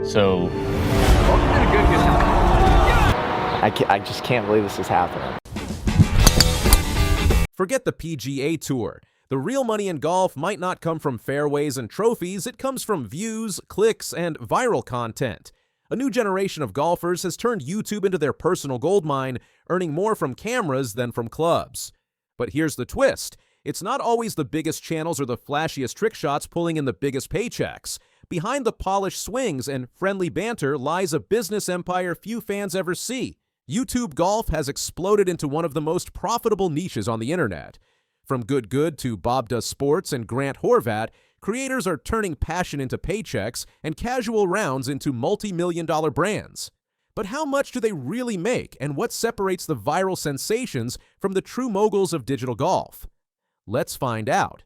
So I just can't believe this is happening. Forget the PGA Tour. The real money in golf might not come from fairways and trophies, it comes from views, clicks, and viral content. A new generation of golfers has turned YouTube into their personal goldmine, earning more from cameras than from clubs. But here's the twist. It's not always the biggest channels or the flashiest trick shots pulling in the biggest paychecks. Behind the polished swings and friendly banter lies a business empire few fans ever see. YouTube golf has exploded into one of the most profitable niches on the internet. From Good to Bob Does Sports and Grant Horvat, creators are turning passion into paychecks and casual rounds into multi-million-dollar brands. But how much do they really make, and what separates the viral sensations from the true moguls of digital golf? Let's find out.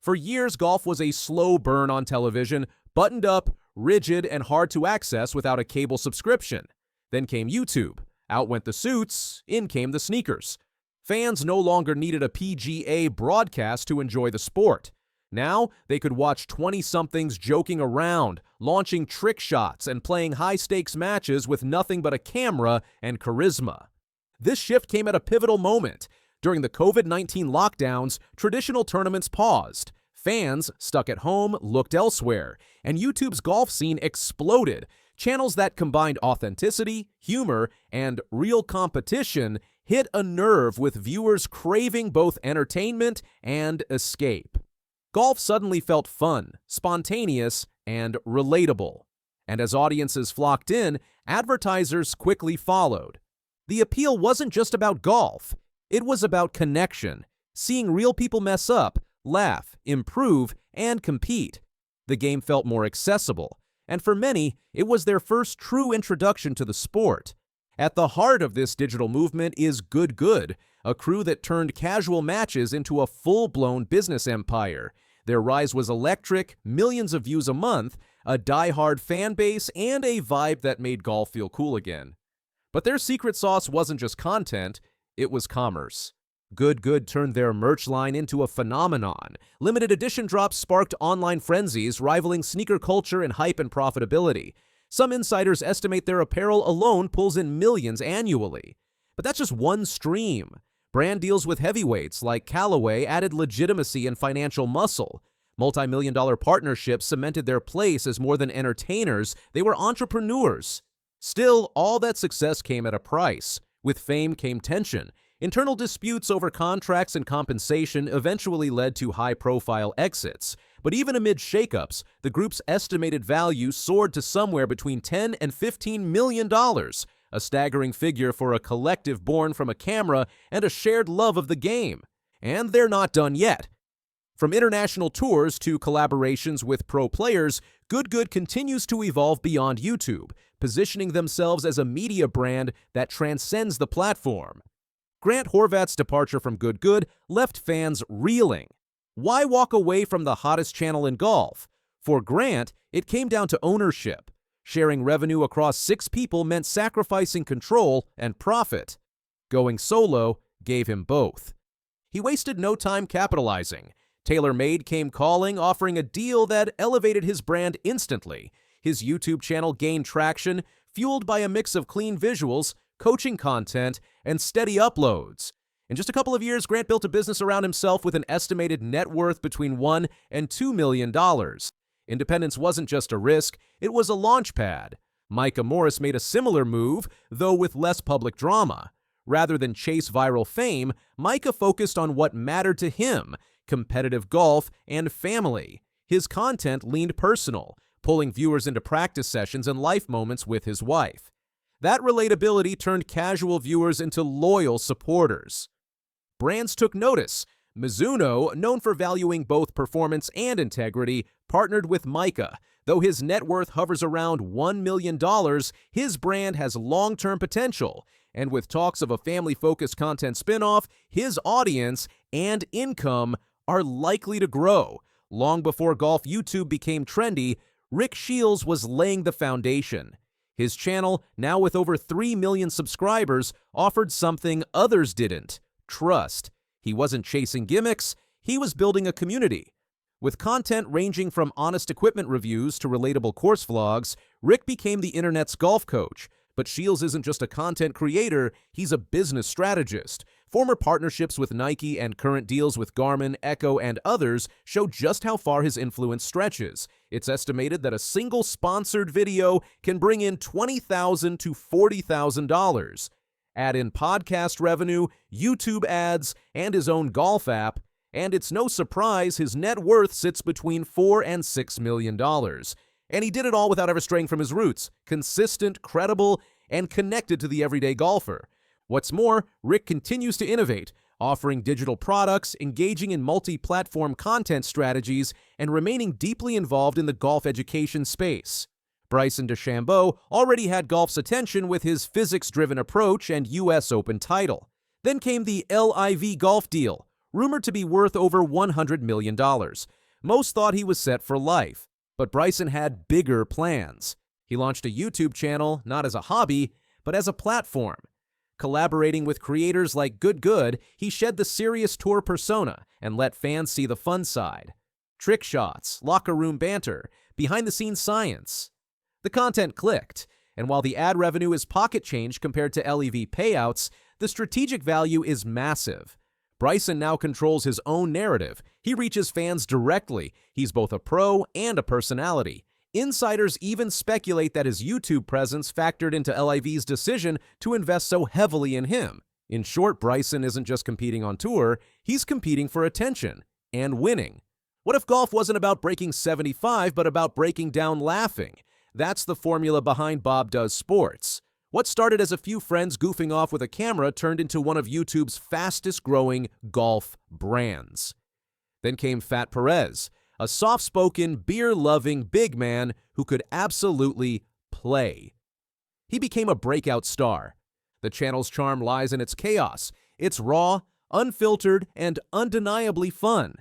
For years, golf was a slow burn on television, buttoned up, rigid, and hard to access without a cable subscription. Then came YouTube. Out went the suits, in came the sneakers. Fans no longer needed a PGA broadcast to enjoy the sport. Now, they could watch 20-somethings joking around, launching trick shots, and playing high-stakes matches with nothing but a camera and charisma. This shift came at a pivotal moment. During the COVID-19 lockdowns, traditional tournaments paused. Fans, stuck at home, looked elsewhere, and YouTube's golf scene exploded. Channels that combined authenticity, humor, and real competition hit a nerve with viewers craving both entertainment and escape. Golf suddenly felt fun, spontaneous, and relatable. And as audiences flocked in, advertisers quickly followed. The appeal wasn't just about golf. It was about connection, seeing real people mess up, laugh, improve, and compete. The game felt more accessible, and for many, it was their first true introduction to the sport. At the heart of this digital movement is Good, a crew that turned casual matches into a full-blown business empire. Their rise was electric, millions of views a month, a die-hard fan base, and a vibe that made golf feel cool again. But their secret sauce wasn't just content, it was commerce. Good turned their merch line into a phenomenon. Limited edition drops sparked online frenzies, rivaling sneaker culture in hype and profitability. Some insiders estimate their apparel alone pulls in millions annually. But that's just one stream. Brand deals with heavyweights like Callaway added legitimacy and financial muscle. Multi-million-dollar partnerships cemented their place as more than entertainers, they were entrepreneurs. Still, all that success came at a price. With fame came tension. Internal disputes over contracts and compensation eventually led to high-profile exits. But even amid shakeups, the group's estimated value soared to somewhere between $10 and $15 million, a staggering figure for a collective born from a camera and a shared love of the game. And they're not done yet. From international tours to collaborations with pro players, Good continues to evolve beyond YouTube, positioning themselves as a media brand that transcends the platform. Grant Horvat's departure from Good left fans reeling. Why walk away from the hottest channel in golf? For Grant, it came down to ownership. Sharing revenue across 6 people meant sacrificing control and profit. Going solo gave him both. He wasted no time capitalizing. TaylorMade came calling, offering a deal that elevated his brand instantly. His YouTube channel gained traction, fueled by a mix of clean visuals, coaching content, and steady uploads. In just a couple of years, Grant built a business around himself with an estimated net worth between $1 and $2 million. Independence wasn't just a risk, it was a launch pad. Micah Morris made a similar move, though with less public drama. Rather than chase viral fame, Micah focused on what mattered to him: competitive golf and family. His content leaned personal, pulling viewers into practice sessions and life moments with his wife. That relatability turned casual viewers into loyal supporters. Brands took notice. Mizuno, known for valuing both performance and integrity, partnered with Micah. Though his net worth hovers around $1 million, his brand has long-term potential. And with talks of a family-focused content spin-off, his audience and income are likely to grow. Long before golf YouTube became trendy, Rick Shiels was laying the foundation. His channel, now with over 3 million subscribers, offered something others didn't: trust. He wasn't chasing gimmicks, he was building a community. With content ranging from honest equipment reviews to relatable course vlogs, Rick became the internet's golf coach. But Shiels isn't just a content creator, he's a business strategist. Former partnerships with Nike and current deals with Garmin, Echo, and others show just how far his influence stretches. It's estimated that a single sponsored video can bring in $20,000 to $40,000. Add in podcast revenue, YouTube ads, and his own golf app, and it's no surprise his net worth sits between $4 and $6 million. And he did it all without ever straying from his roots, consistent, credible, and connected to the everyday golfer. What's more, Rick continues to innovate, offering digital products, engaging in multi-platform content strategies, and remaining deeply involved in the golf education space. Bryson DeChambeau already had golf's attention with his physics-driven approach and U.S. Open title. Then came the LIV golf deal, rumored to be worth over $100 million. Most thought he was set for life, but Bryson had bigger plans. He launched a YouTube channel, not as a hobby, but as a platform. Collaborating with creators like Good, he shed the serious tour persona and let fans see the fun side. Trick shots, locker room banter, behind-the-scenes science. The content clicked, and while the ad revenue is pocket change compared to LEV payouts, the strategic value is massive. Bryson now controls his own narrative. He reaches fans directly. He's both a pro and a personality. Insiders even speculate that his YouTube presence factored into LIV's decision to invest so heavily in him. In short, Bryson isn't just competing on tour, he's competing for attention and winning. What if golf wasn't about breaking 75, but about breaking down laughing? That's the formula behind Bob Does Sports. What started as a few friends goofing off with a camera turned into one of YouTube's fastest-growing golf brands. Then came Fat Perez, a soft-spoken, beer-loving big man who could absolutely play. He became a breakout star. The channel's charm lies in its chaos. It's raw, unfiltered, and undeniably fun.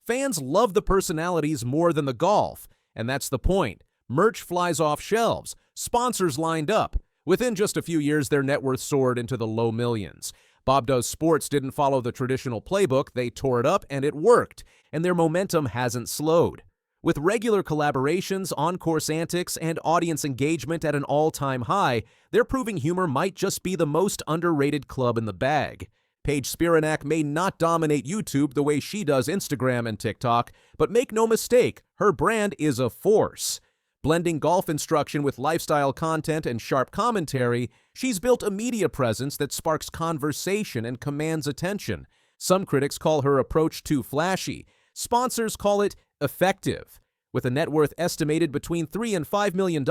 Fans love the personalities more than the golf, and that's the point. Merch flies off shelves, sponsors lined up. Within just a few years, their net worth soared into the low millions. Bob Does Sports didn't follow the traditional playbook, they tore it up and it worked, and their momentum hasn't slowed. With regular collaborations, on-course antics, and audience engagement at an all-time high, they're proving humor might just be the most underrated club in the bag. Paige Spiranac may not dominate YouTube the way she does Instagram and TikTok, but make no mistake, her brand is a force. Blending golf instruction with lifestyle content and sharp commentary, she's built a media presence that sparks conversation and commands attention. Some critics call her approach too flashy. Sponsors call it effective. With a net worth estimated between $3 and $5 million,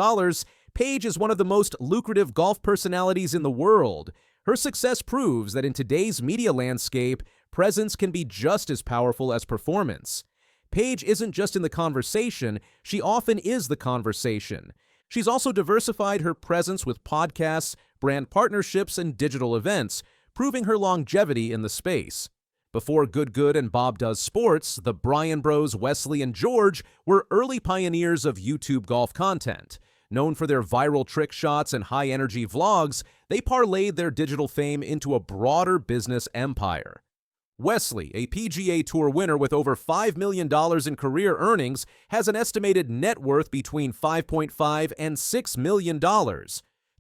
Paige is one of the most lucrative golf personalities in the world. Her success proves that in today's media landscape, presence can be just as powerful as performance. Paige isn't just in the conversation, she often is the conversation. She's also diversified her presence with podcasts, brand partnerships, and digital events, proving her longevity in the space. Before Good and Bob Does Sports, the Bryan Bros, Wesley, and George were early pioneers of YouTube golf content. Known for their viral trick shots and high-energy vlogs, they parlayed their digital fame into a broader business empire. Wesley, a PGA Tour winner with over $5 million in career earnings, has an estimated net worth between $5.5 and $6 million.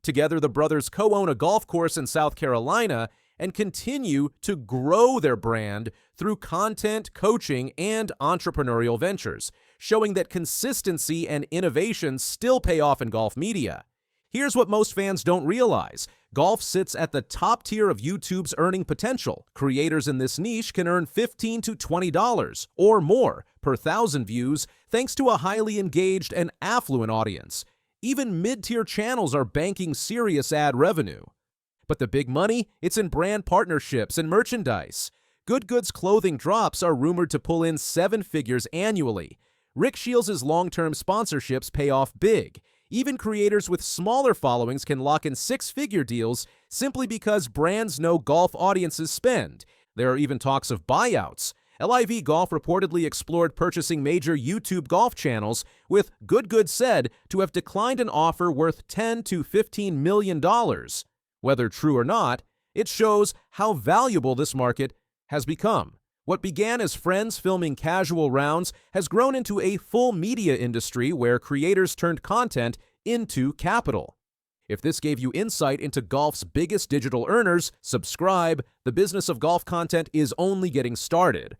Together, the brothers co-own a golf course in South Carolina and continue to grow their brand through content, coaching, and entrepreneurial ventures, showing that consistency and innovation still pay off in golf media. Here's what most fans don't realize. Golf sits at the top tier of YouTube's earning potential. Creators in this niche can earn $15 to $20 or more per 1,000 views thanks to a highly engaged and affluent audience. Even mid-tier channels are banking serious ad revenue. But the big money? It's in brand partnerships and merchandise. Good's clothing drops are rumored to pull in 7 figures annually. Rick Shiels' long-term sponsorships pay off big. Even creators with smaller followings can lock in 6-figure deals simply because brands know golf audiences spend. There are even talks of buyouts. LIV Golf reportedly explored purchasing major YouTube golf channels, with Good said to have declined an offer worth $10 to $15 million. Whether true or not, it shows how valuable this market has become. What began as friends filming casual rounds has grown into a full media industry where creators turned content into capital. If this gave you insight into golf's biggest digital earners, subscribe. The business of golf content is only getting started.